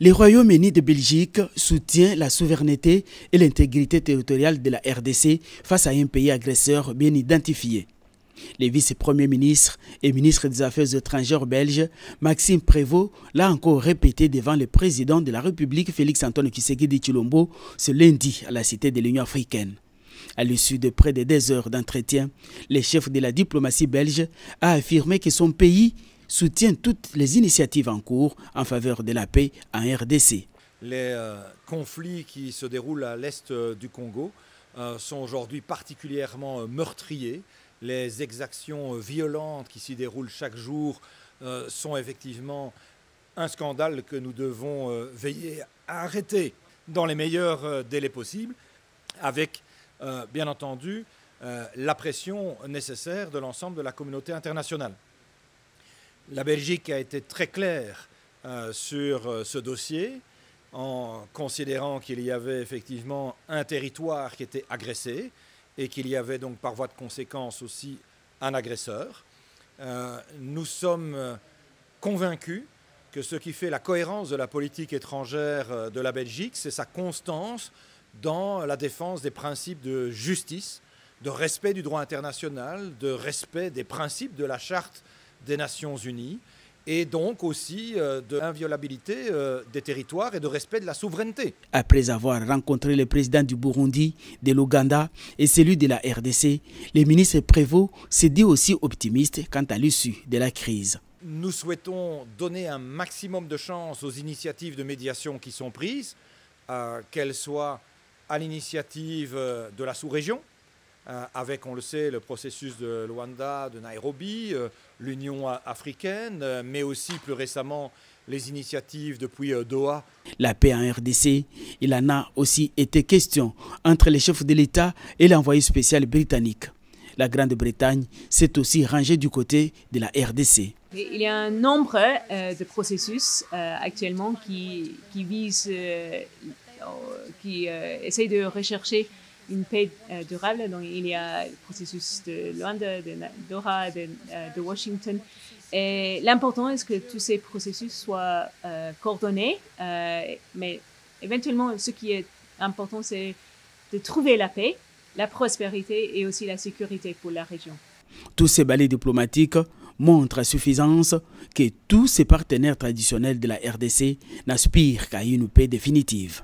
Le Royaume-Uni de Belgique soutient la souveraineté et l'intégrité territoriale de la RDC face à un pays agresseur bien identifié. Le vice-premier ministre et ministre des Affaires étrangères belge, Maxime Prévost, l'a encore répété devant le président de la République, Félix-Antoine Tshisekedi Tshilombo, ce lundi à la Cité de l'Union africaine. À l'issue de près de 2 heures d'entretien, le chef de la diplomatie belge a affirmé que son pays soutient toutes les initiatives en cours en faveur de la paix en RDC. Les conflits qui se déroulent à l'est du Congo sont aujourd'hui particulièrement meurtriers. Les exactions violentes qui s'y déroulent chaque jour sont effectivement un scandale que nous devons veiller à arrêter dans les meilleurs délais possibles, avec bien entendu la pression nécessaire de l'ensemble de la communauté internationale. La Belgique a été très claire sur ce dossier en considérant qu'il y avait effectivement un territoire qui était agressé et qu'il y avait donc par voie de conséquence aussi un agresseur. Nous sommes convaincus que ce qui fait la cohérence de la politique étrangère de la Belgique, c'est sa constance dans la défense des principes de justice, de respect du droit international, de respect des principes de la Charte des Nations Unies et donc aussi de l'inviolabilité des territoires et de respect de la souveraineté. Après avoir rencontré le président du Burundi, de l'Ouganda et celui de la RDC, le ministre Prévost s'est dit aussi optimiste quant à l'issue de la crise. Nous souhaitons donner un maximum de chance aux initiatives de médiation qui sont prises, qu'elles soient à l'initiative de la sous-région, avec, on le sait, le processus de Luanda, de Nairobi, l'Union africaine, mais aussi plus récemment les initiatives depuis Doha. La paix en RDC, il en a aussi été question entre les chefs de l'État et l'envoyé spécial britannique. La Grande-Bretagne s'est aussi rangée du côté de la RDC. Il y a un nombre de processus actuellement qui visent, qui essayent de rechercher une paix durable. Donc, il y a le processus de Luanda, de Doha, de Washington. Et l'important est que tous ces processus soient coordonnés, mais éventuellement, ce qui est important, c'est de trouver la paix, la prospérité et aussi la sécurité pour la région. Tous ces balais diplomatiques montrent à suffisance que tous ces partenaires traditionnels de la RDC n'aspirent qu'à une paix définitive.